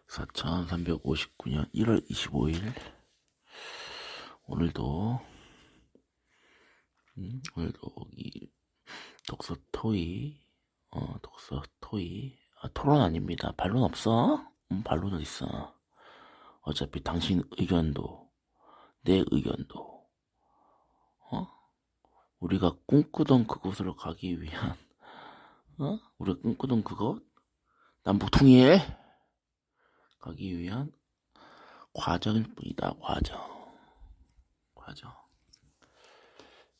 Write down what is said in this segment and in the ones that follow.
4359년 1월 25일. 오늘도 이 독서 토의. 토론 아닙니다. 반론 없어? 반론은 있어. 어차피 당신 의견도 내 의견도 우리가 꿈꾸던 그곳으로 가기 위한 우리가 꿈꾸던 그곳 남북통일 가기 위한 과정일 뿐이다. 과정.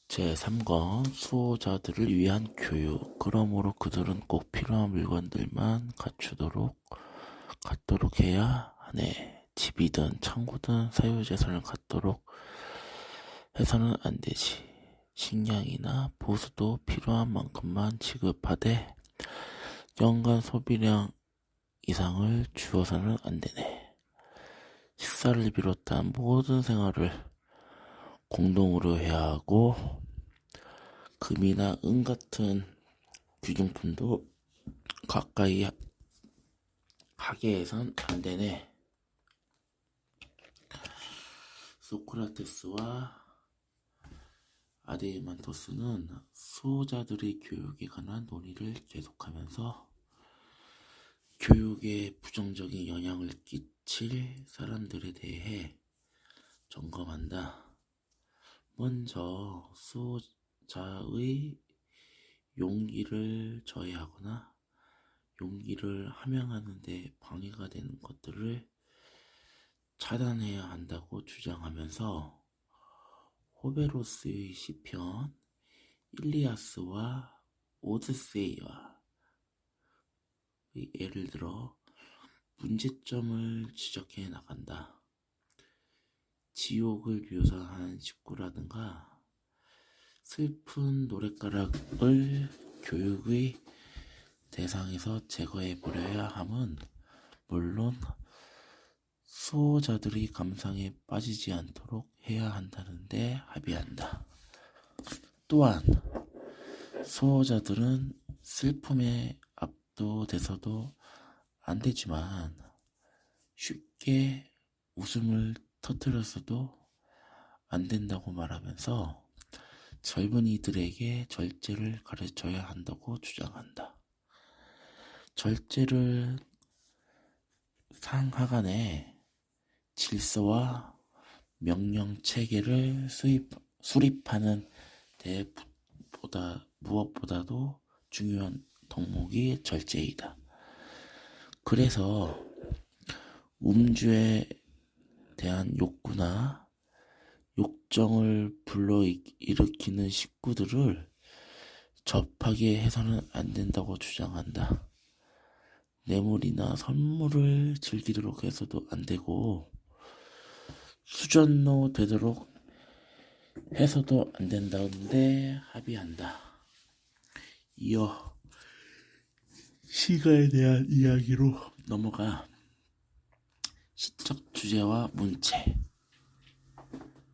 제3권 수호자들을 위한 교육. 그러므로 그들은 꼭 필요한 물건들만 갖도록 해야 하네. 집이든 창고든 사유재산을 갖도록 해서는 안 되지. 식량이나 보수도 필요한 만큼만 지급하되 연간 소비량 이상을 주어서는 안 되네. 식사를 비롯한 모든 생활을 공동으로 해야 하고 금이나 은 같은 귀중품도 가까이 하게 해선 안 되네. 소크라테스와 아데이만토스는 수호자들의 교육에 관한 논의를 계속하면서 교육에 부정적인 영향을 끼칠 사람들에 대해 점검한다. 먼저 수호자의 용기를 저해하거나 용기를 함양하는 데 방해가 되는 것들을 차단해야 한다고 주장하면서 호베로스의 시편, 일리아스와 오드세이와 예를 들어 문제점을 지적해 나간다. 지옥을 묘사한 식구라든가 슬픈 노랫가락을 교육의 대상에서 제거해버려야 함은 물론 수호자들이 감상에 빠지지 않도록 해야 한다는데 합의한다. 또한 수호자들은 슬픔에 압도돼서도 안 되지만 쉽게 웃음을 터뜨려서도 안 된다고 말하면서 젊은이들에게 절제를 가르쳐야 한다고 주장한다. 절제를 상하간에 질서와 명령 체계를 수립하는 데 무엇보다도 중요한 덕목이 절제이다. 그래서 음주에 대한 욕구나 욕정을 불러일으키는 식구들을 접하게 해서는 안 된다고 주장한다. 뇌물이나 선물을 즐기도록 해서도 안 되고 수전노 되도록 해서도 안 된다는데 합의한다. 이어 시가에 대한 이야기로 넘어가 시적 주제와 문체,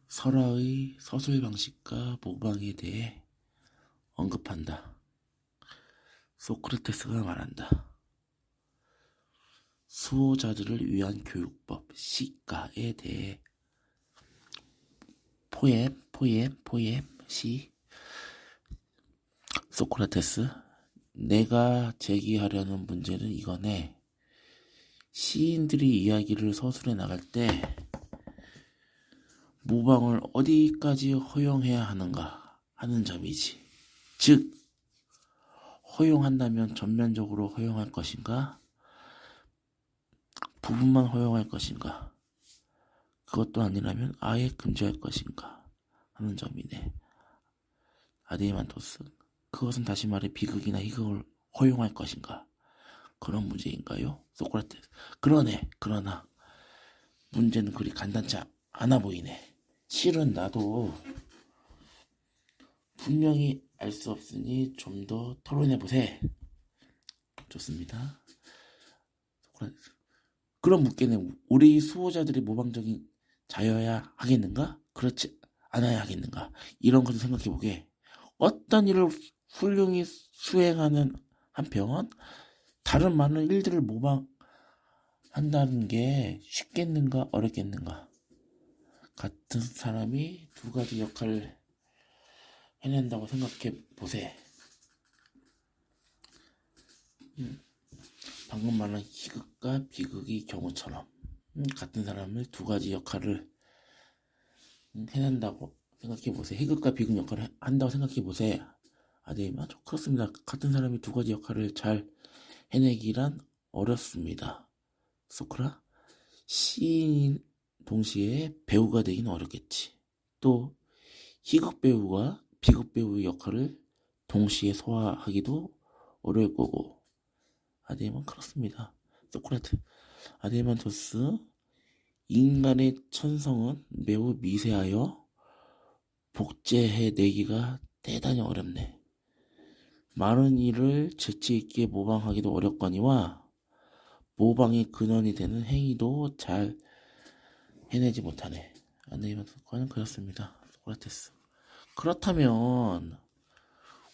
설화의 서술 방식과 모방에 대해 언급한다. 소크라테스가 말한다. 수호자들을 위한 교육법 시가에 대해 시 소크라테스, 내가 제기하려는 문제는 이거네. 시인들이 이야기를 서술해 나갈 때 모방을 어디까지 허용해야 하는가 하는 점이지. 즉, 허용한다면 전면적으로 허용할 것인가? 부분만 허용할 것인가? 그것도 아니라면 아예 금지할 것인가? 하는 점이네. 아데이만토스, 그것은 다시 말해 비극이나 희극을 허용할 것인가? 그런 문제인가요? 소크라테스, 그러나 문제는 그리 간단치 않아 보이네. 실은 나도 분명히 알 수 없으니 좀 더 토론해보세. 좋습니다. 소크라테스, 그럼 묻겠네. 우리 수호자들이 모방적인 자여야 하겠는가? 그렇지 않아야 하겠는가? 이런 것을 생각해보게. 어떤 일을 훌륭히 수행하는 한편 다른 많은 일들을 모방할 한다는 게 쉽겠는가 어렵겠는가? 같은 사람이 두 가지 역할을 해낸다고 생각해 보세. 방금 말한 희극과 비극의 경우처럼 같은 사람을 두 가지 역할을 해낸다고 생각해 보세. 희극과 비극 역할을 한다고 생각해 보세. 네, 맞아. 그렇습니다. 같은 사람이 두 가지 역할을 잘 해내기란 어렵습니다. 소크라? 시인 동시에 배우가 되기는 어렵겠지. 또 희극 배우와 비극 배우의 역할을 동시에 소화하기도 어려울 거고. 아데만 그렇습니다. 소크라트. 아데만토스. 인간의 천성은 매우 미세하여 복제해내기가 대단히 어렵네. 많은 일을 재치있게 모방하기도 어렵거니와 모방의 근원이 되는 행위도 잘 해내지 못하네. 아데만토스는 그렇습니다. 소크라테스. 그렇다면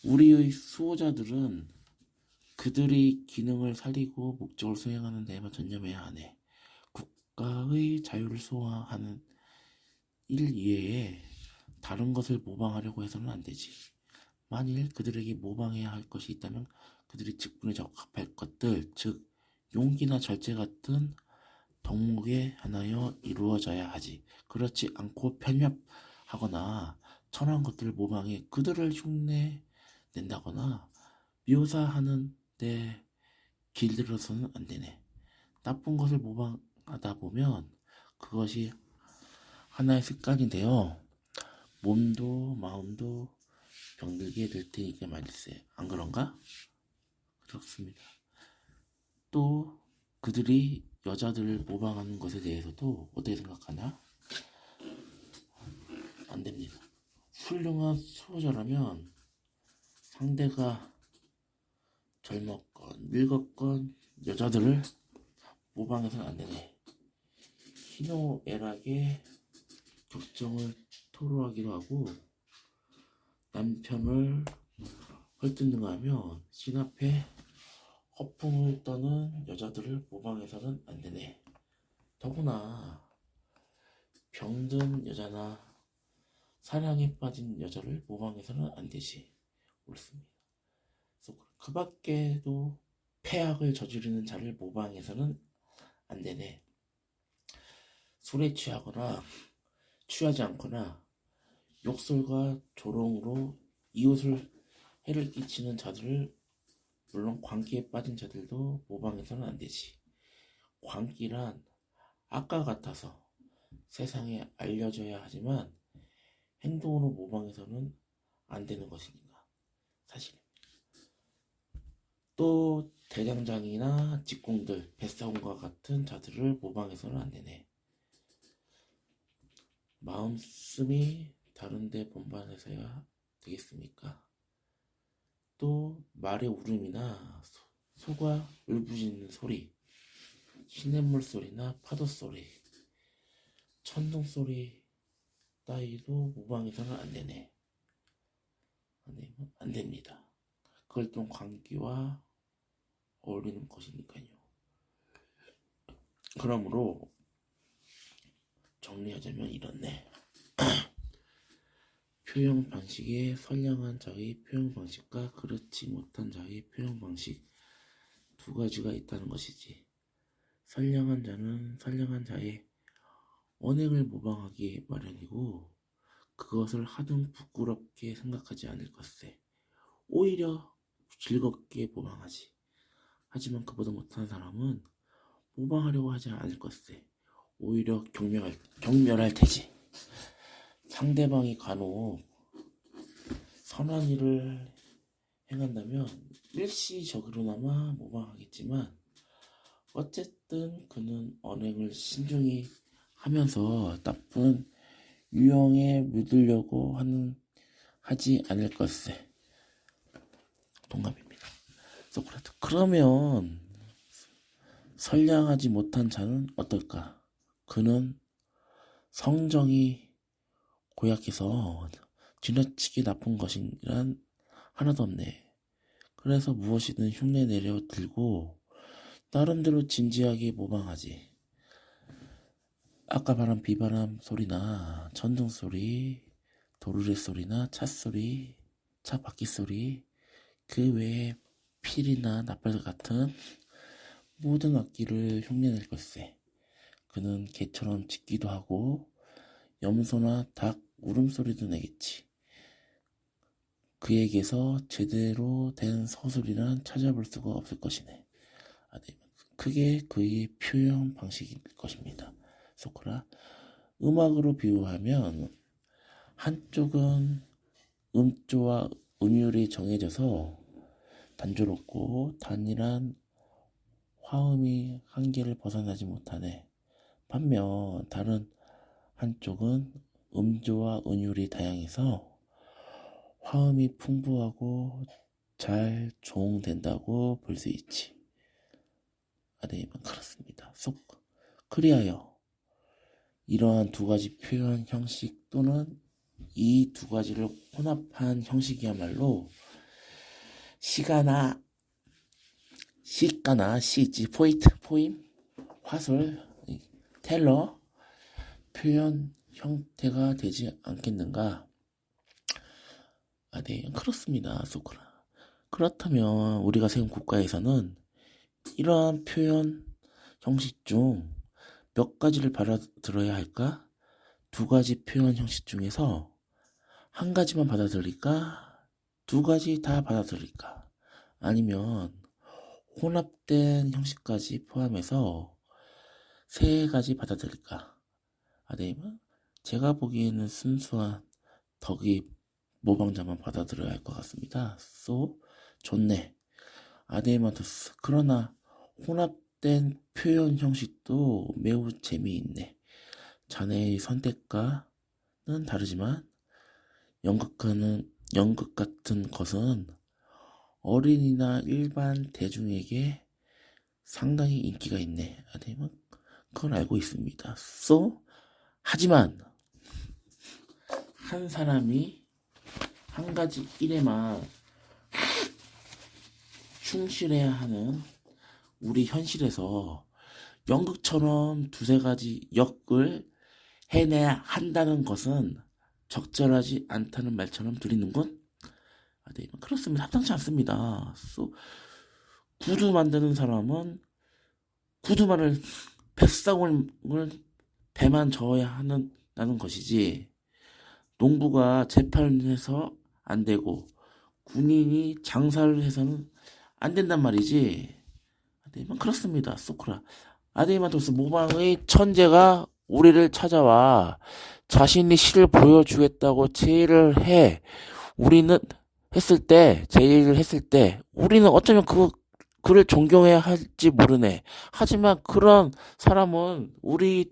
우리의 수호자들은 그들의 기능을 살리고 목적을 수행하는 데에만 전념해야 하네. 국가의 자유를 수호하는 일 이외에 다른 것을 모방하려고 해서는 안 되지. 만일 그들에게 모방해야 할 것이 있다면 그들이 직분에 적합할 것들, 즉 용기나 절제 같은 덕목에 하나여 이루어져야 하지. 그렇지 않고 편협하거나 천한 것들을 모방해 그들을 흉내낸다거나 묘사하는 데 길들어서는 안 되네. 나쁜 것을 모방하다 보면 그것이 하나의 습관이 되어 몸도 마음도 병들게 될 테니까 말일세. 안 그런가? 그렇습니다. 또 그들이 여자들을 모방하는 것에 대해서도 어떻게 생각하냐? 안 됩니다. 훌륭한 수호자라면 상대가 젊었건 늙었건 여자들을 모방해서는 안 되네. 희노애락의 격정을 토로하기도 하고 남편을 헐뜯는가 하면 신 앞에 허풍을 떠는 여자들을 모방해서는 안 되네. 더구나 병든 여자나 사랑에 빠진 여자를 모방해서는 안 되지. 옳습니다. 그 밖에도 폐악을 저지르는 자를 모방해서는 안 되네. 술에 취하거나 취하지 않거나 욕설과 조롱으로 이웃을 해를 끼치는 자들을, 물론 광기에 빠진 자들도 모방해서는 안 되지. 광기란 악과 같아서 세상에 알려져야 하지만 행동으로 모방해서는 안 되는 것이니까 사실입니다. 또 대장장이나 직공들, 뱃사공과 같은 자들을 모방해서는 안 되네. 마음씀이 다른데 본반에서야 되겠습니까? 또 말의 울음이나 소가 울부짖는 소리, 시냇물 소리나 파도 소리, 천둥 소리 따위도 모방해서는 안 되네. 안 됩니다. 그걸 좀 광기와 어울리는 것이니까요. 그러므로 정리하자면 이렇네. 표현 방식에 선량한 자의 표현 방식과 그렇지 못한 자의 표현 방식 두 가지가 있다는 것이지. 선량한 자는 선량한 자의 언행을 모방하기 마련이고 그것을 하등 부끄럽게 생각하지 않을 것세. 오히려 즐겁게 모방하지. 하지만 그보다 못한 사람은 모방하려고 하지 않을 것세. 오히려 경멸할 테지. 상대방이 간혹 선한 일을 행한다면 일시적으로나마 모방하겠지만 어쨌든 그는 언행을 신중히 하면서 나쁜 유형에 묻으려고 하지 않을 것세. 동감입니다. 소크라테. 그러면 선량하지 못한 자는 어떨까? 그는 성정이 고약해서 지나치게 나쁜 것이란 하나도 없네. 그래서 무엇이든 흉내 내려 들고 나름대로 진지하게 모방하지. 아까 말한 비바람 소리나 전등 소리, 도르래 소리나 차 소리, 차 바퀴 소리, 그 외에 필이나 나팔 같은 모든 악기를 흉내낼 걸세. 그는 개처럼 짖기도 하고 염소나 닭 울음소리도 내겠지. 그에게서 제대로 된 서술이란 찾아볼 수가 없을 것이네. 그게 그의 표현 방식일 것입니다. 소크라, 음악으로 비유하면 한쪽은 음조와 음율이 정해져서 단조롭고 단일한 화음이 한계를 벗어나지 못하네. 반면 다른 한쪽은 음조와 음율이 다양해서 화음이 풍부하고 잘 조응된다고 볼 수 있지. 그렇습니다. 그리하여 이러한 두 가지 표현 형식 또는 이 두 가지를 혼합한 형식이야말로 시가나 시지, 포임, 화술, 텔러 표현 형태가 되지 않겠는가? 그렇습니다. 소크라. 그렇다면 우리가 세운 국가에서는 이러한 표현 형식 중 몇 가지를 받아들여야 할까? 두 가지 표현 형식 중에서 한 가지만 받아들일까? 두 가지 다 받아들일까? 아니면 혼합된 형식까지 포함해서 세 가지 받아들일까? 제가 보기에는 순수한 덕이 모방자만 받아들여야 할 것 같습니다. 좋네. 아데이마토스. 그러나 혼합된 표현 형식도 매우 재미있네. 자네의 선택과는 다르지만 연극 같은 것은 어린이나 일반 대중에게 상당히 인기가 있네. 그걸 알고 있습니다. 하지만 한 사람이 한 가지 일에만 충실해야 하는 우리 현실에서 연극처럼 두세 가지 역을 해내야 한다는 것은 적절하지 않다는 말처럼 들리는군? 그렇습니다. 합당치 않습니다. 구두 만드는 사람은 구두만을 뱃사공을 배만 저어야 한다는 것이지, 농부가 재판해서 안 되고 군인이 장사를 해서는 안 된단 말이지. 그렇습니다. 소크라. 아데이마토스. 모방의 천재가 우리를 찾아와 자신이 시를 보여주겠다고 제의를 했을 때 우리는 어쩌면 그를 존경해야 할지 모르네. 하지만 그런 사람은 우리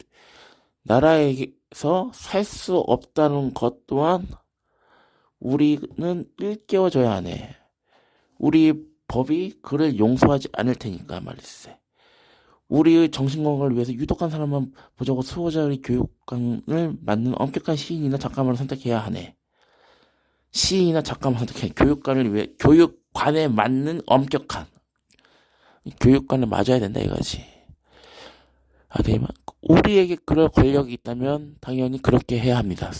나라에서 살 수 없다는 것 또한 우리는 일깨워줘야 하네. 우리 법이 그를 용서하지 않을 테니까 말일세. 우리의 정신건강을 위해서 유독한 사람만 보자고 수호자의 교육관을 맞는 엄격한 시인이나 작가만을 선택해야 하네. 시인이나 작가만 선택해. 교육관에 맞는 엄격한 교육관을 맞아야 된다 이거지. 우리에게 그럴 권력이 있다면 당연히 그렇게 해야 합니다.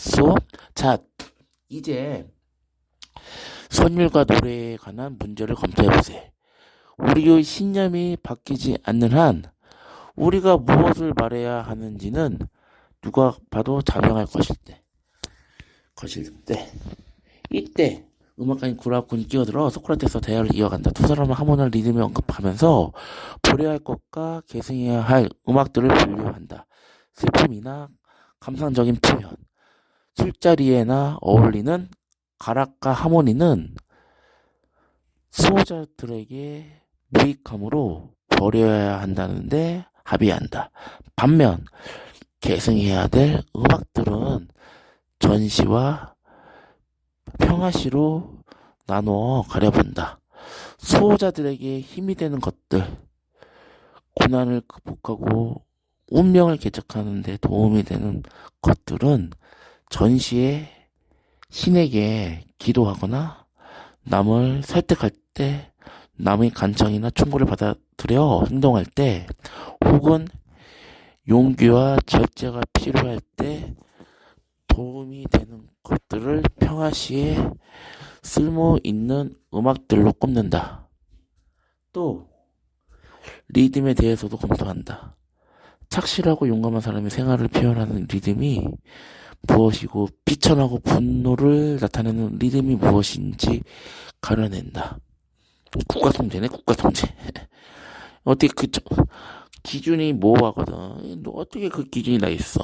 자, 이제 선율과 노래에 관한 문제를 검토해보세요. 우리의 신념이 바뀌지 않는 한 우리가 무엇을 말해야 하는지는 누가 봐도 자명할 것일 때 이때 음악가인 구라군이 끼어들어 소크라테스와 대화를 이어간다. 두 사람은 하모니를 리듬에 언급하면서 보려야 할 것과 계승해야 할 음악들을 분류한다. 슬픔이나 감상적인 표현, 술자리에나 어울리는 가락과 하모니는 수호자들에게 무익함으로 버려야 한다는데 합의한다. 반면 계승해야 될 음악들은 전시와 평화시로 나누어 가려본다. 수호자들에게 힘이 되는 것들, 고난을 극복하고 운명을 개척하는 데 도움이 되는 것들은 전시에 신에게 기도하거나 남을 설득할 때 남의 간청이나 충고를 받아 떨어뜨려 행동할 때 혹은 용기와 절제가 필요할 때 도움이 되는 것들을 평화시에 쓸모 있는 음악들로 꼽는다. 또 리듬에 대해서도 검토한다. 착실하고 용감한 사람이 생활을 표현하는 리듬이 무엇이고 비천하고 분노를 나타내는 리듬이 무엇인지 가려낸다. 국가통제네, 국가통제. 어떻게 기준이 모호하거든. 너 어떻게 그 기준이 다 있어?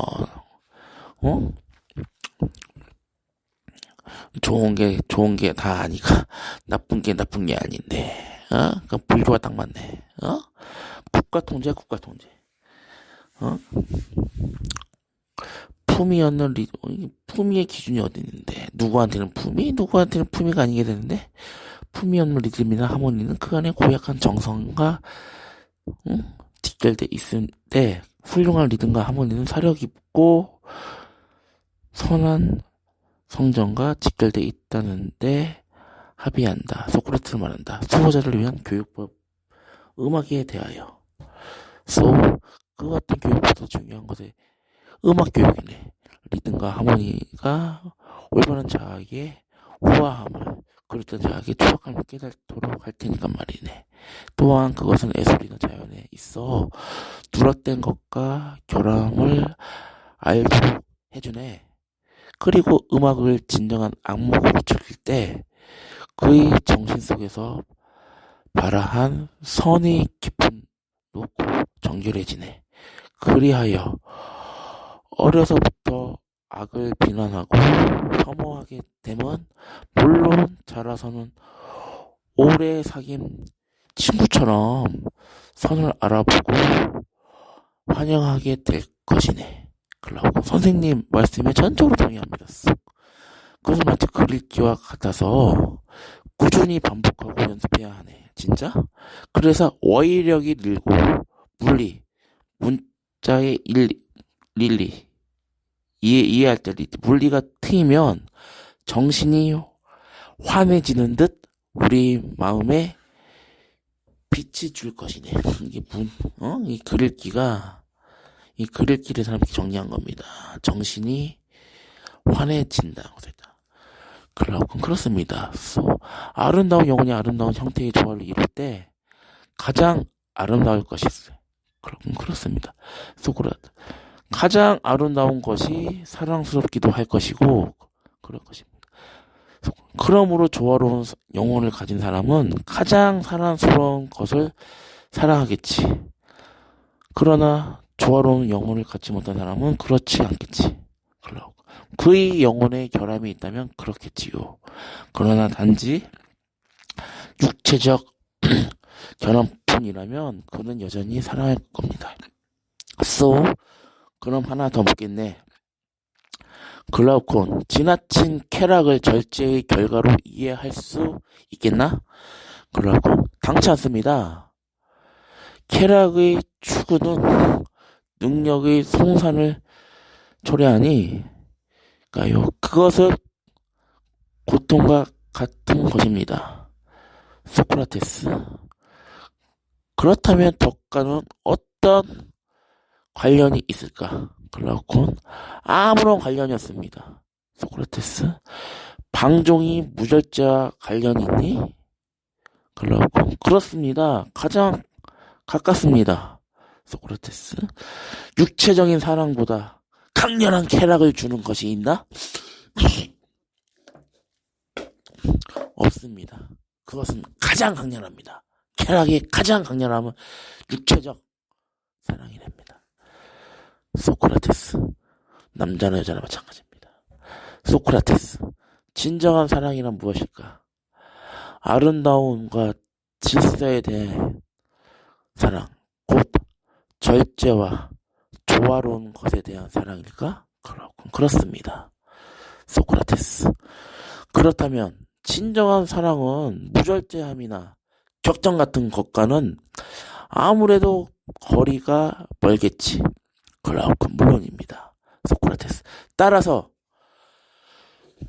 어? 좋은 게 다 아니까 나쁜 게 아닌데. 그 불교가 딱 맞네. 국가통제, 국가통제. 품위 없는 품위의 기준이 어디 있는데 누구한테는 품위, 누구한테는 품위가 아니게 되는데 품위 없는 리듬이나 하모니는 그 안에 고약한 정성과 직결돼 있을 때 훌륭한 리듬과 하모니는 사려 깊고 선한 성정과 직결돼 있다는데 합의한다. 소크라테스 말한다. 수호자를 위한 교육법 음악에 대하여. 그 같은 교육보다 중요한 것에 음악 교육이네. 리듬과 하모니가 올바른 자아의 우아함을 그랬던 자아의 투박함을 깨닫도록 할 테니까 말이네. 또한 그것은 예술이나 자연에 있어 누락된 것과 결함을 알도록 해주네. 그리고 음악을 진정한 악목으로 즐길 때 그의 정신 속에서 발아한 선의 깊은 높고 정결해지네. 그리하여 어려서부터 악을 비난하고 혐오하게 되면 물론 자라서는 오래 사귄 친구처럼 선을 알아보고 환영하게 될 것이네. 그러고 선생님 말씀에 전적으로 동의합니다. 그것은 마치 글읽기와 같아서 꾸준히 반복하고 연습해야 하네. 진짜? 그래서 어휘력이 늘고 물리, 문자의 릴리 이해할 때 물리가 트이면 정신이 환해지는 듯 우리 마음에 빛이 줄 것이네. 이게 이 글읽기를 사람들이 정리한 겁니다. 정신이 환해진다고 됐다. 그렇습니다. 아름다운 영혼이 아름다운 형태의 조화를 이룰 때 가장 아름다울 것이 있어요. 그렇습니다. 소크라테스. 가장 아름다운 것이 사랑스럽기도 할 것이고 그럴 것입니다. 그러므로 조화로운 영혼을 가진 사람은 가장 사랑스러운 것을 사랑하겠지. 그러나 조화로운 영혼을 갖지 못한 사람은 그렇지 않겠지. 그의 영혼에 결함이 있다면 그렇겠지요. 그러나 단지 육체적 결함뿐이라면 그는 여전히 사랑할 겁니다. 그럼 하나 더 묻겠네. 글라우콘, 지나친 쾌락을 절제의 결과로 이해할 수 있겠나? 글라우콘, 당치 않습니다. 쾌락의 추구는 능력의 송산을 초래하니 그것은 고통과 같은 것입니다. 소크라테스. 그렇다면 덕과는 어떤 관련이 있을까? 글라우콘. 아무런 관련이 없습니다. 소크라테스. 방종이 무절제와 관련이 있니? 글라우콘. 그렇습니다. 가장 가깝습니다. 소크라테스. 육체적인 사랑보다 강렬한 쾌락을 주는 것이 있나? 없습니다. 그것은 가장 강렬합니다. 쾌락이 가장 강렬함은 육체적 사랑이 됩니다. 소크라테스. 남자나 여자나 마찬가지입니다. 소크라테스. 진정한 사랑이란 무엇일까? 아름다움과 질서에 대한 사랑, 곧 절제와 조화로운 것에 대한 사랑일까? 그렇습니다. 소크라테스. 그렇다면 진정한 사랑은 무절제함이나 격정 같은 것과는 아무래도 거리가 멀겠지. 물론입니다. 소크라테스. 따라서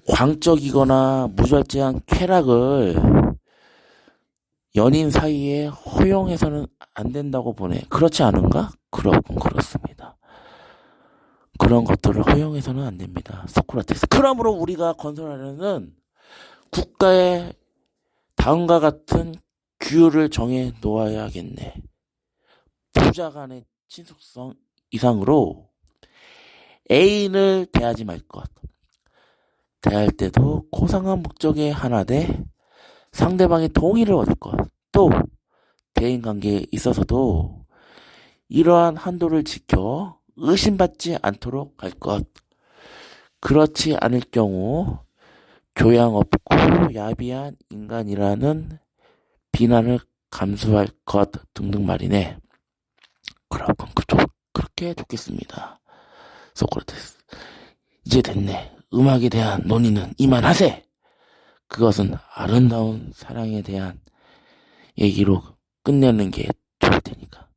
광적이거나 무절제한 쾌락을 연인 사이에 허용해서는 안 된다고 보네. 그렇지 않은가? 그렇군, 그렇습니다. 그런 것들을 허용해서는 안 됩니다. 소크라테스. 그러므로 우리가 건설하려는 국가의 다음과 같은 규율을 정해 놓아야겠네. 부자 간의 친숙성 이상으로 애인을 대하지 말 것. 대할 때도 고상한 목적에 하나되 상대방의 동의를 얻을 것. 또 대인관계에 있어서도 이러한 한도를 지켜 의심받지 않도록 할 것. 그렇지 않을 경우 교양 없고 야비한 인간이라는 비난을 감수할 것 등등 말이네. 그렇군, 그렇게 좋겠습니다. 소크라테스. 이제 됐네. 음악에 대한 논의는 이만하세. 그것은 아름다운 사랑에 대한 얘기로 끝내는 게 좋을 테니까.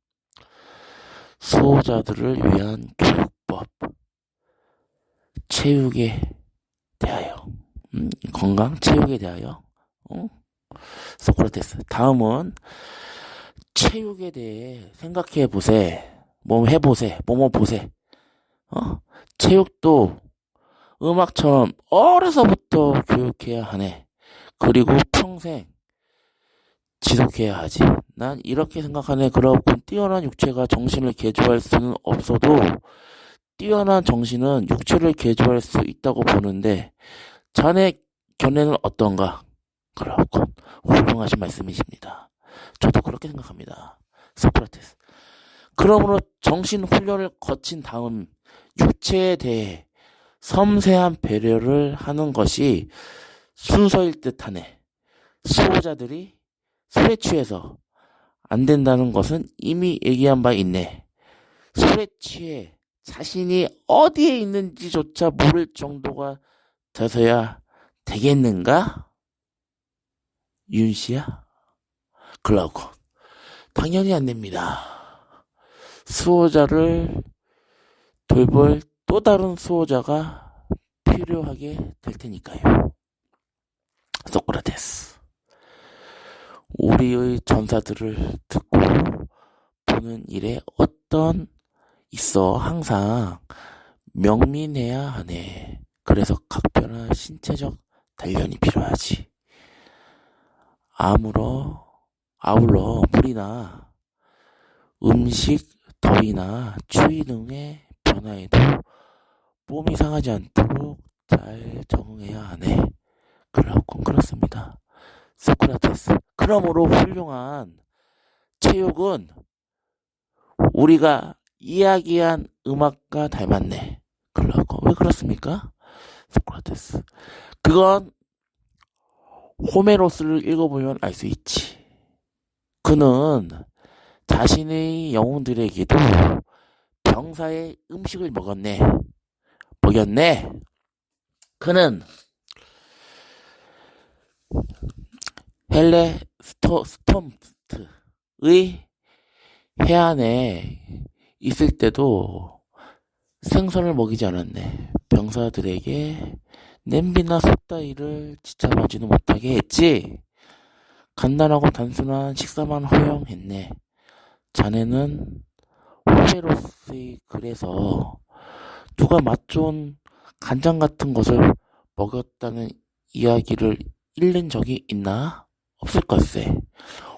수호자들을 위한 교육법. 체육에 대하여. 건강, 체육에 대하여. 소크라테스. 다음은 체육에 대해 생각해 보세. 뭐 해보세. 뭐뭐 보세. 체육도 음악처럼 어려서부터 교육해야 하네. 그리고 평생 지속해야 하지. 난 이렇게 생각하네. 그렇군. 뛰어난 육체가 정신을 개조할 수는 없어도 뛰어난 정신은 육체를 개조할 수 있다고 보는데 자네 견해는 어떤가? 그렇군. 훌륭하신 말씀이십니다. 저도 그렇게 생각합니다. 소크라테스. 그러므로 정신 훈련을 거친 다음 육체에 대해 섬세한 배려를 하는 것이 순서일 듯하네. 수호자들이 술에 취해서 안 된다는 것은 이미 얘기한 바 있네. 술에 취해 자신이 어디에 있는지조차 모를 정도가 돼서야 되겠는가? 윤씨야? 그러고 당연히 안 됩니다. 수호자를 돌볼 또 다른 수호자가 필요하게 될 테니까요. 소크라테스. 우리의 전사들을 듣고 보는 일에 어떤 있어 항상 명민해야 하네. 그래서 각별한 신체적 단련이 필요하지. 아울러 물이나 음식, 더위나 추위 등의 변화에도 몸이 상하지 않도록 잘 적응해야 하네. 그렇습니다. 소크라테스. 그러므로 훌륭한 체육은 우리가 이야기한 음악과 닮았네. 왜 그렇습니까? 소크라테스. 그건 호메로스를 읽어보면 알 수 있지. 그는 자신의 영웅들에게도 병사의 음식을 먹였네. 그는 헬레스톰트의 해안에 있을 때도 생선을 먹이지 않았네. 병사들에게 냄비나 솥 따위를 지참하지도 못하게 했지. 간단하고 단순한 식사만 허용했네. 자네는 호메로스의 글에서 누가 맛 좋은 간장 같은 것을 먹였다는 이야기를 읽는 적이 있나? 없을 것세.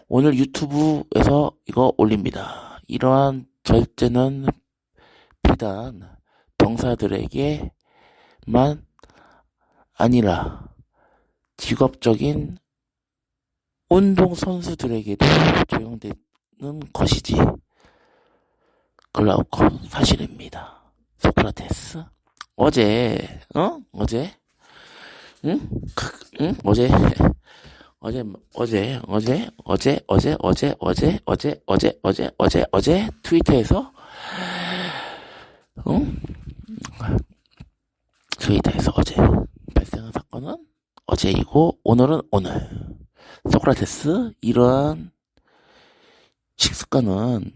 오늘 유튜브에서 이거 올립니다. 이러한 절제는 비단 병사들에게만 아니라 직업적인 운동선수들에게도 적용되는 것이지. 글라우콘 사실입니다. 소크라테스. 어제 트위터에서 어제 발생한 사건은 어제이고 오늘은 오늘. 소크라테스. 이러한 식습관은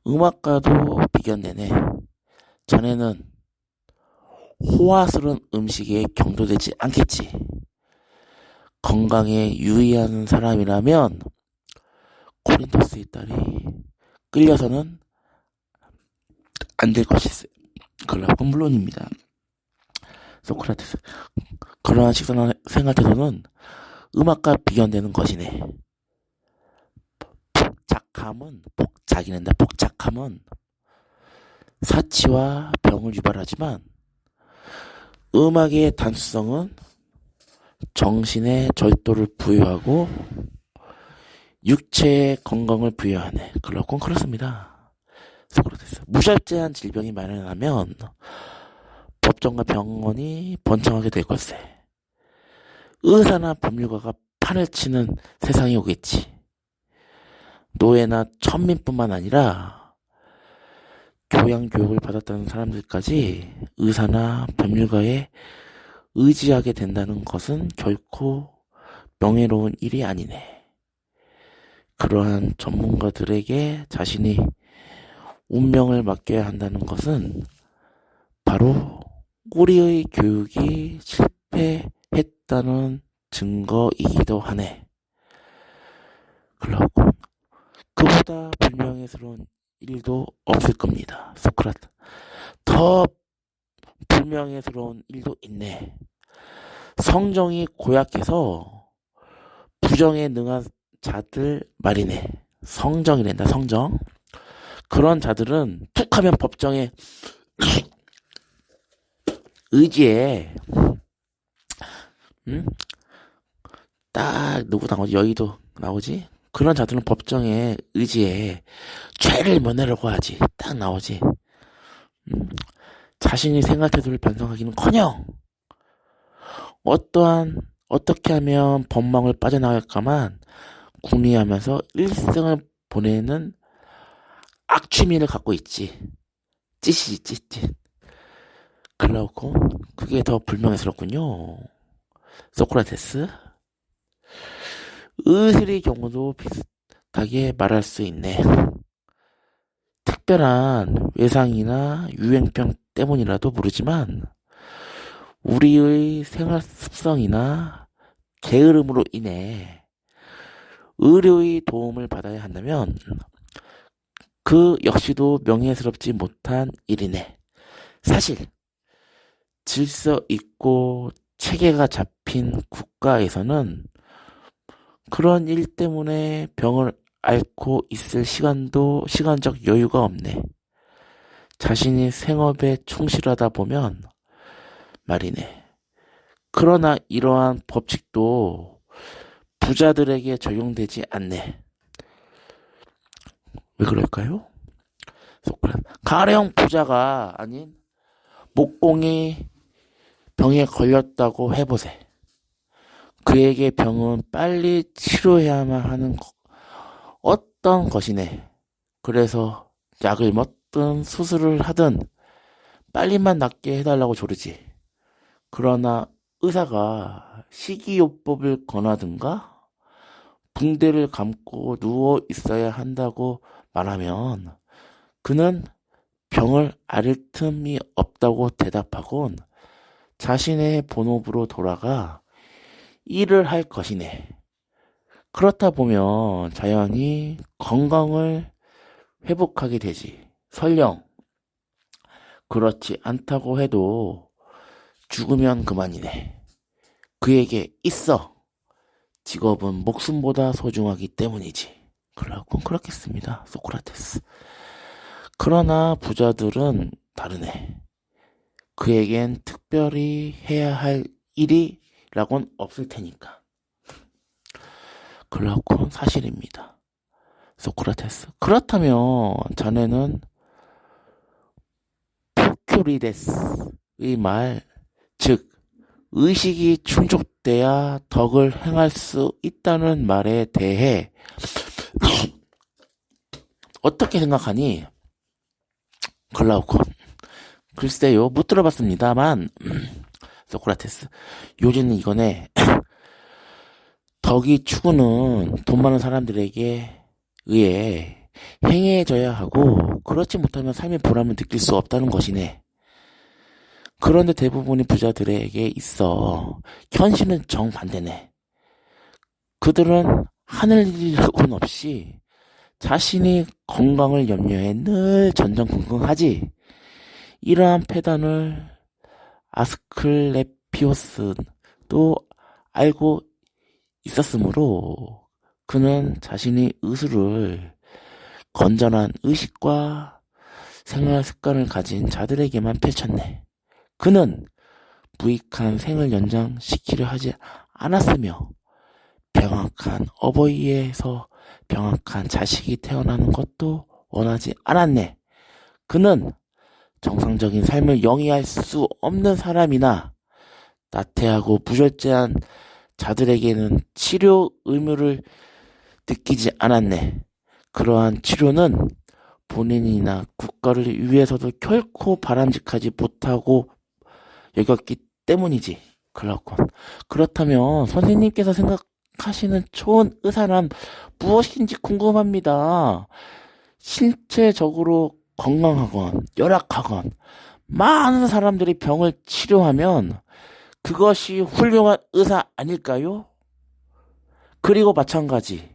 음악가도 비견내네. 자네는 호화스러운 음식에 경도되지 않겠지. 건강에 유의하는 사람이라면 코린토스의 딸이 끌려서는 안 될 것이세. 그러고 물론입니다. 소크라테스. 그러한 생활 태도는 음악과 비견되는 것이네. 복잡함은 사치와 병을 유발하지만 음악의 단수성은 정신의 절도를 부여하고 육체의 건강을 부여하네. 그렇습니다. 소크라테스. 무절제한 질병이 만연하면 법정과 병원이 번창하게 될 것세. 의사나 법률가가 판을 치는 세상이 오겠지. 노예나 천민뿐만 아니라 교양교육을 받았다는 사람들까지 의사나 법률가에 의지하게 된다는 것은 결코 명예로운 일이 아니네. 그러한 전문가들에게 자신이 운명을 맡겨야 한다는 것은 바로 우리의 교육이 실패했다는 증거이기도 하네. 그러고 그보다 불명예스러운 일도 없을 겁니다. 소크라테. 더 불명예스러운 일도 있네. 성정이 고약해서 부정에 능한 자들 말이네. 성정이란다. 성정. 그런 자들은 툭하면 법정에 의지에 딱 누구 나오지? 여의도 나오지? 그런 자들은 법정에 의지에 죄를 면하려고 하지. 딱 나오지. 자신이 생활 태도를 반성하기는커녕 어떻게 하면 법망을 빠져나갈까만 궁리하면서 일생을 보내는 악취미를 갖고 있지. 찌시지 찌. 그러고 그게 더 불명예스럽군요. 소크라테스. 의술의 경우도 비슷하게 말할 수 있네. 특별한 외상이나 유행병 때문이라도 모르지만 우리의 생활 습성이나 게으름으로 인해 의료의 도움을 받아야 한다면 그 역시도 명예스럽지 못한 일이네. 사실 질서 있고 체계가 잡힌 국가에서는 그런 일 때문에 병을 앓고 있을 시간적 여유가 없네. 자신이 생업에 충실하다 보면 말이네. 그러나 이러한 법칙도 부자들에게 적용되지 않네. 왜 그럴까요? 가령 부자가 아닌 목공이 병에 걸렸다고 해보세. 그에게 병은 빨리 치료해야만 하는 어떤 것이네. 그래서 약을 먹든 수술을 하든 빨리만 낫게 해달라고 조르지. 그러나 의사가 식이요법을 권하든가 붕대를 감고 누워 있어야 한다고 말하면 그는 병을 앓을 틈이 없다고 대답하곤 자신의 본업으로 돌아가 일을 할 것이네. 그렇다 보면 자연히 건강을 회복하게 되지. 설령 그렇지 않다고 해도 죽으면 그만이네. 그에게 있어. 직업은 목숨보다 소중하기 때문이지. 그렇겠습니다. 소크라테스. 그러나 부자들은 다르네. 그에겐 특별히 해야 할 일이라곤 없을 테니까. 그렇군 사실입니다. 소크라테스. 그렇다면 자네는 포큐리데스의 말, 즉 의식이 충족돼야 덕을 행할 수 있다는 말에 대해 어떻게 생각하니? 글라우콘. 글쎄요, 못 들어봤습니다만 소크라테스. 요즘은 이거네. 덕이 추구는 돈 많은 사람들에게 의해 행해져야 하고 그렇지 못하면 삶의 보람을 느낄 수 없다는 것이네. 그런데 대부분의 부자들에게 있어 현실은 정반대네. 그들은 하늘 일이라고는 없이 자신이 건강을 염려해 늘 전전긍긍하지. 이러한 패단을 아스클레피오스도 알고 있었으므로 그는 자신의 의술을 건전한 의식과 생활 습관을 가진 자들에게만 펼쳤네. 그는 무익한 생을 연장시키려 하지 않았으며 병약한 어버이에서 병약한 자식이 태어나는 것도 원하지 않았네. 그는 정상적인 삶을 영위할 수 없는 사람이나 나태하고 부절제한 자들에게는 치료 의무를 느끼지 않았네. 그러한 치료는 본인이나 국가를 위해서도 결코 바람직하지 못하고 여겼기 때문이지. 그렇다면 선생님께서 생각하시는 좋은 의사란 무엇인지 궁금합니다. 신체적으로 건강하건 열악하건 많은 사람들이 병을 치료하면 그것이 훌륭한 의사 아닐까요? 그리고 마찬가지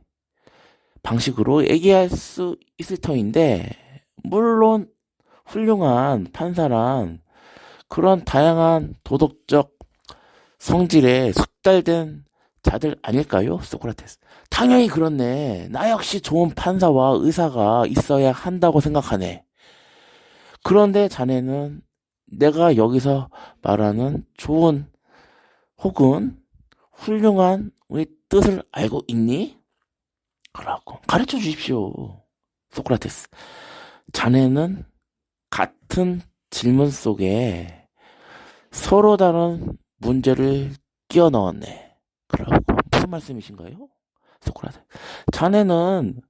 방식으로 얘기할 수 있을 터인데, 물론 훌륭한 판사란 그런 다양한 도덕적 성질에 숙달된 자들 아닐까요? 소크라테스. 당연히 그렇네. 나 역시 좋은 판사와 의사가 있어야 한다고 생각하네. 그런데 자네는 내가 여기서 말하는 좋은 혹은 훌륭한 우리 뜻을 알고 있니? 그러고 가르쳐 주십시오. 소크라테스. 자네는 같은 질문 속에 서로 다른 문제를 끼워 넣었네. 그러고 무슨 말씀이신가요? 소크라테스. 자네는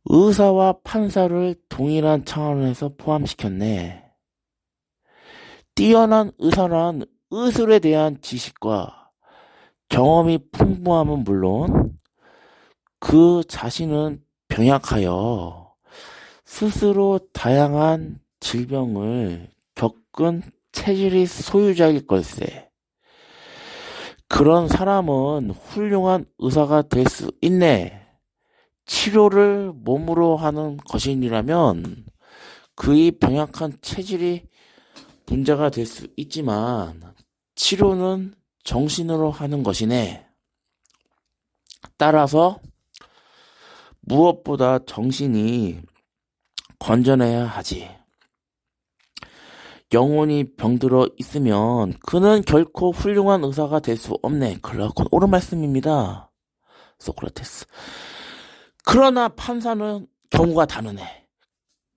의사와 판사를 동일한 차원에서 포함시켰네. 뛰어난 의사란 의술에 대한 지식과 경험이 풍부함은 물론 그 자신은 병약하여 스스로 다양한 질병을 겪은 체질이 소유자일 걸세. 그런 사람은 훌륭한 의사가 될 수 있네. 치료를 몸으로 하는 것이라면 그의 병약한 체질이 문제가 될 수 있지만 치료는 정신으로 하는 것이네. 따라서 무엇보다 정신이 건전해야 하지. 영혼이 병들어 있으면 그는 결코 훌륭한 의사가 될 수 없네. 그렇군. 옳은 말씀입니다. 소크라테스. 그러나 판사는 경우가 다르네.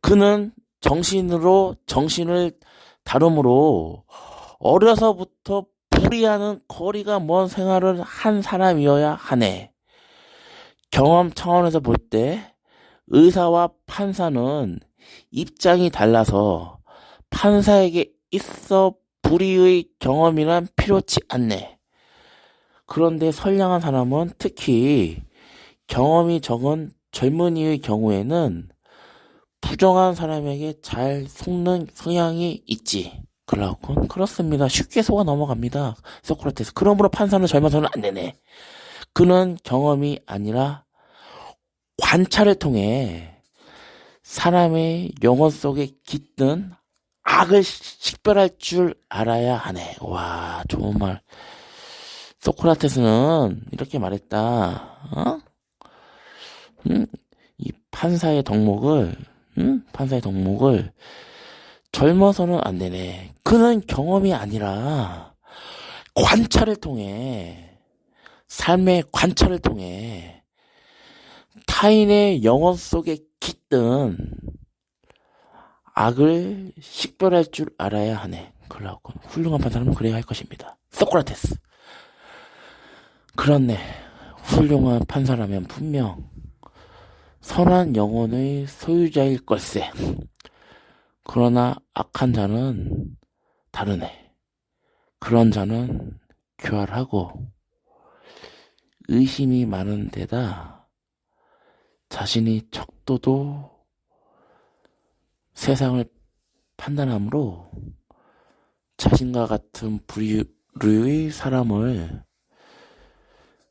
그는 정신으로 정신을 다루므로 어려서부터 불의하는 거리가 먼 생활을 한 사람이어야 하네. 경험 차원에서 볼 때 의사와 판사는 입장이 달라서 판사에게 있어 불의의 경험이란 필요치 않네. 그런데 선량한 사람은 특히 경험이 적은 젊은이의 경우에는 부정한 사람에게 잘 속는 성향이 있지. 그렇습니다. 쉽게 속아 넘어갑니다. 소크라테스. 그러므로 판사는 젊어서는 안 되네. 그는 경험이 아니라 관찰을 통해 사람의 영혼 속에 깃든 악을 식별할 줄 알아야 하네. 와, 좋은 말. 소크라테스는 이렇게 말했다. 이 판사의 덕목을 젊어서는 안 되네. 그는 경험이 아니라 관찰을 통해, 삶의 관찰을 통해 타인의 영혼 속에 깃든 악을 식별할 줄 알아야 하네. 그러고 훌륭한 판사는 그래야 할 것입니다. 소크라테스. 그렇네. 훌륭한 판사라면 분명 선한 영혼의 소유자일 걸세. 그러나 악한 자는 다르네. 그런 자는 교활하고 의심이 많은 데다 자신이 척도도 세상을 판단함으로 자신과 같은 부류의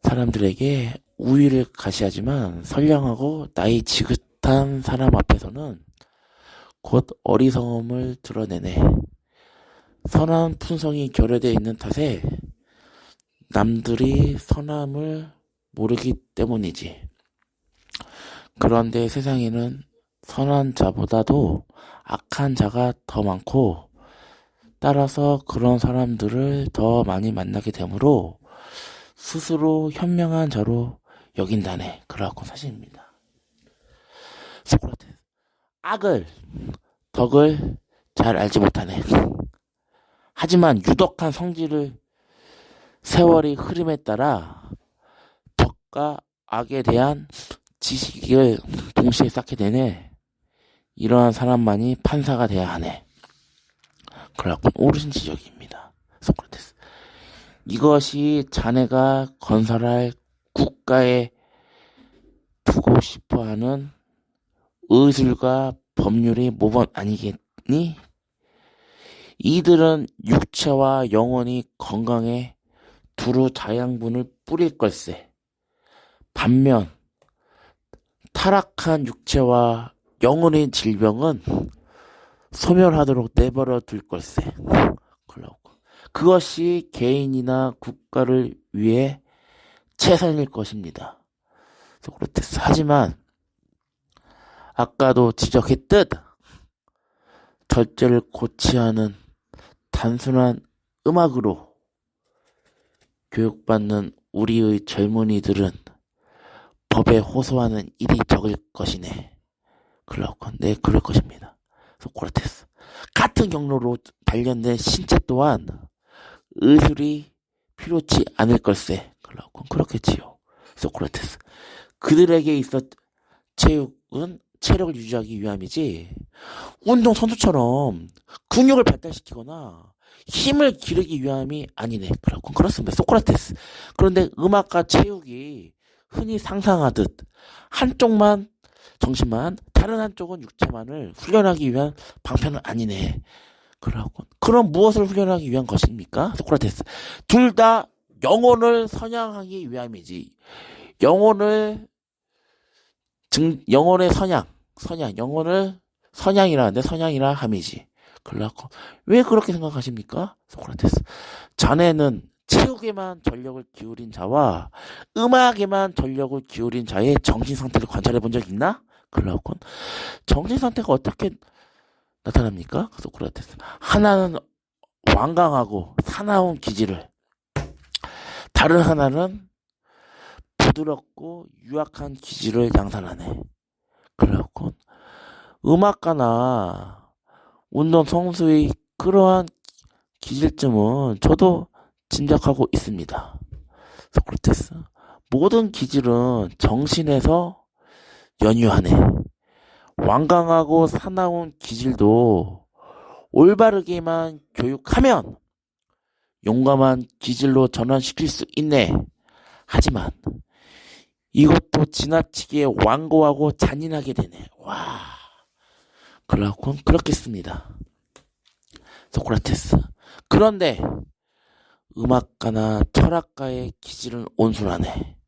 사람들에게 우위를 가시하지만 선량하고 나이 지긋한 사람 앞에서는 곧 어리석음을 드러내네. 선한 품성이 결여되어 있는 탓에 남들이 선함을 모르기 때문이지. 그런데 세상에는 선한 자보다도 악한 자가 더 많고, 따라서 그런 사람들을 더 많이 만나게 되므로 스스로 현명한 자로 여긴다네. 그러하고 사실입니다. 소크라테스. 악을, 덕을 잘 알지 못하네. 하지만 유독한 성질을 세월의 흐름에 따라 덕과 악에 대한 지식을 동시에 쌓게 되네. 이러한 사람만이 판사가 돼야 하네. 그러고 옳은 지적입니다. 소크라테스. 이것이 자네가 건설할 국가에 두고 싶어하는 의술과 법률의 모범 아니겠니? 이들은 육체와 영혼이 건강에 두루 자양분을 뿌릴 걸세. 반면 타락한 육체와 영혼의 질병은 소멸하도록 내버려 둘 걸세. 그것이 개인이나 국가를 위해 최선일 것입니다. 소크라테스. 하지만 아까도 지적했듯 절제를 고취하는 단순한 음악으로 교육받는 우리의 젊은이들은 법에 호소하는 일이 적을 것이네. 네, 그럴 것입니다. 소크라테스. 같은 경로로 발견된 신체 또한 의술이 필요치 않을 걸세. 그렇겠지요. 소크라테스. 그들에게 있어 체육은 체력을 유지하기 위함이지 운동 선수처럼 근육을 발달시키거나 힘을 기르기 위함이 아니네. 그렇습니다. 소크라테스. 그런데 음악과 체육이 흔히 상상하듯 한쪽만 정신만, 다른 한쪽은 육체만을 훈련하기 위한 방편은 아니네. 그럼 무엇을 훈련하기 위한 것입니까? 소크라테스. 둘 다 영혼을 선양하기 위함이지. 영혼의 영혼을 선양이라 함이지. 왜 그렇게 생각하십니까? 소크라테스. 자네는 체육에만 전력을 기울인 자와 음악에만 전력을 기울인 자의 정신 상태를 관찰해 본 적 있나? 정신 상태가 어떻게 나타납니까? 소크라테스. 하나는 완강하고 사나운 기질을, 다른 하나는 부드럽고 유약한 기질을 양산하네. 음악가나 운동 선수의 그러한 기질점은 저도 짐작하고 있습니다. 소크라테스. 모든 기질은 정신에서 연유하네. 완강하고 사나운 기질도 올바르게만 교육하면 용감한 기질로 전환시킬 수 있네. 하지만 이것도 지나치게 완고하고 잔인하게 되네. 와, 그렇겠습니다. 소크라테스. 그런데 음악가나 철학가의 기질은 온순하네.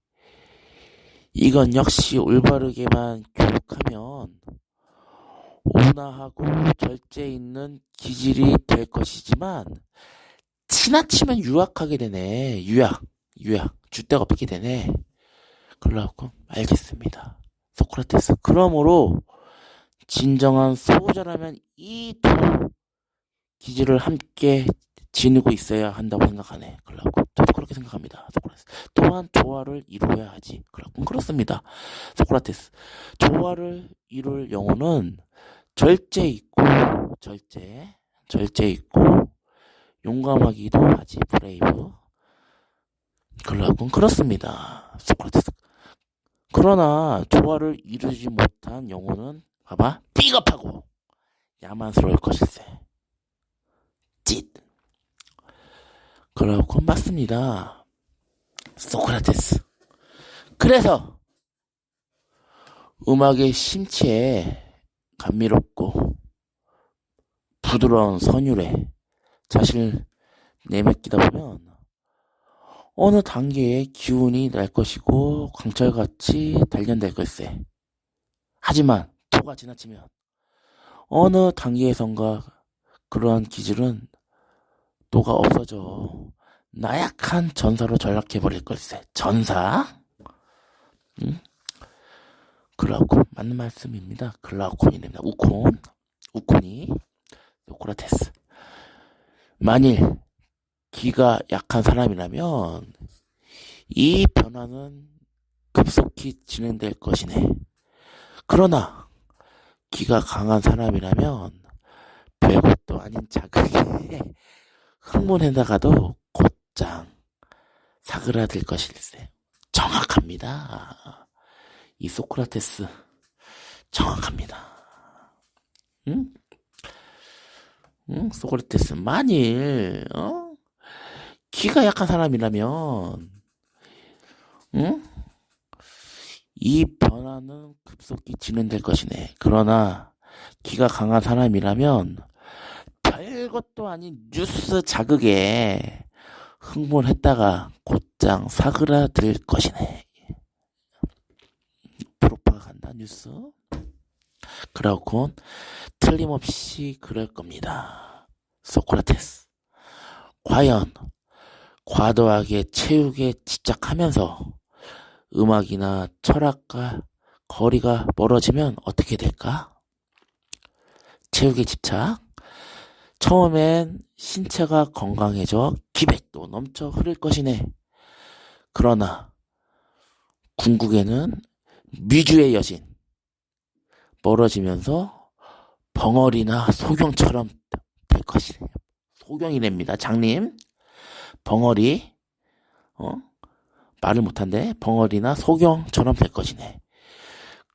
이건 역시 올바르게만 교육하면 온화하고 절제 있는 기질이 될 것이지만 지나치면 유약하게 되네. 유약. 줏대가 없게 되네. 알겠습니다. 소크라테스. 그러므로 진정한 수호자라면 이 두 기질을 함께 지니고 있어야 한다고 생각하네. 저도 그렇게 생각합니다. 소크라테스. 또한 조화를 이루어야 하지. 그렇습니다. 소크라테스. 조화를 이룰 영혼은 절제 있고 용감하기도 하지. 브레이브. 그렇습니다. 소크라테스. 그러나 조화를 이루지 못한 영혼은 봐봐, 비겁하고 야만스러울 것일세. 짓. 맞습니다. 소크라테스. 그래서 음악의 심취에 감미롭고 부드러운 선율에 자신을 내맡기다 보면 어느 단계에 기운이 날 것이고 광철같이 단련될 걸세. 하지만 도가 지나치면 어느 단계에선가 그러한 기질은 도가 없어져 나약한 전사로 전락해버릴 걸세. 전사? 응? 글라우콘 맞는 말씀입니다. 글라우콘이랍니다. 우콘이 소크라테스. 만일 기가 약한 사람이라면 이 변화는 급속히 진행될 것이네. 그러나 기가 강한 사람이라면 별것도 아닌 자극에 흥분해다가도 곧장 사그라들 것일세. 정확합니다. 이 소크라테스 정확합니다. 응? 응? 소크라테스 만일 기가 약한 사람이라면 응? 이 변화는 급속히 진행될 것이네. 그러나 기가 강한 사람이라면 별것도 아닌 뉴스 자극에 흥분했다가 곧장 사그라들 것이네. 프로파간다 뉴스. 그라우콘 틀림없이 그럴 겁니다. 소크라테스. 과연 과도하게 체육에 집착하면서 음악이나 철학과 거리가 멀어지면 어떻게 될까? 체육에 집착. 처음엔 신체가 건강해져 기백도 넘쳐 흐를 것이네. 그러나 궁극에는 미주의 여신 멀어지면서 벙어리나 소경처럼 될 것이네. 소경이랍니다. 장님. 벙어리 말을 못한데 벙어리나 소경처럼 될 것이네.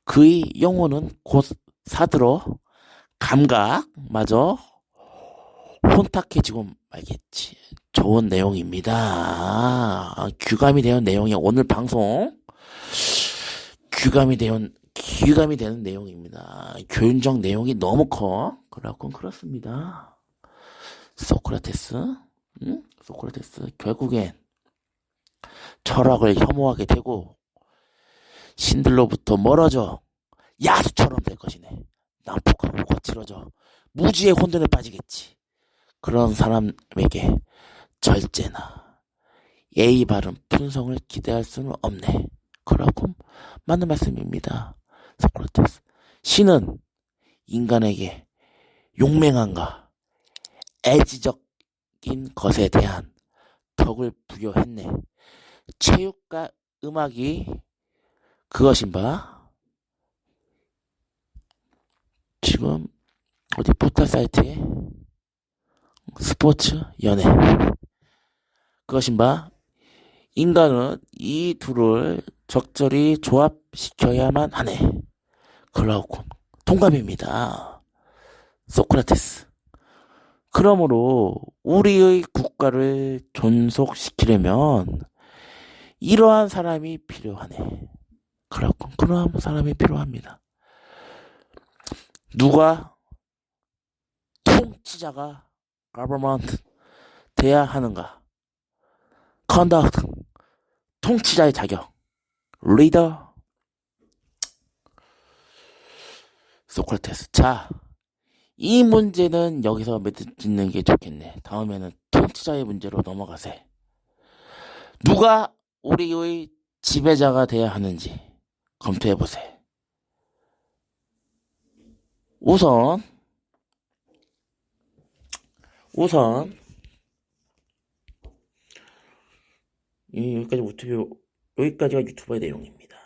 그의 영혼은 곧 사들어 감각마저 혼탁해지고 말겠지. 좋은 내용입니다. 귀감이 되는 내용이 오늘 방송 귀감이 되는 내용입니다. 교훈적 내용이 너무 커. 그렇군 그렇습니다. 소크라테스, 소크라테스 결국엔 철학을 혐오하게 되고 신들로부터 멀어져 야수처럼 될 것이네. 난폭하고 거칠어져 무지의 혼돈에 빠지겠지. 그런 사람에게 절제나 예의 바른 품성을 기대할 수는 없네. 그러고 맞는 말씀입니다. 소크라테스. 신은 인간에게 용맹함과 애지적인 것에 대한 덕을 부여했네. 체육과 음악이 그것인바 지금 어디 포털 사이트에 스포츠 연애 그것인바 인간은 이 둘을 적절히 조합시켜야만 하네. 글라우콘 동감입니다. 소크라테스. 그러므로 우리의 국가를 존속시키려면 이러한 사람이 필요하네. 글라우콘 그러한 사람이 필요합니다. 누가 통치자가 government 돼야 하는가? conduct 통치자의 자격 리더 소크라테스. 자, 이 문제는 여기서 맺는 게 좋겠네. 다음에는 통치자의 문제로 넘어가세. 누가 우리의 지배자가 돼야 하는지 검토해보세. 우선 여기까지가 유튜버의 내용입니다.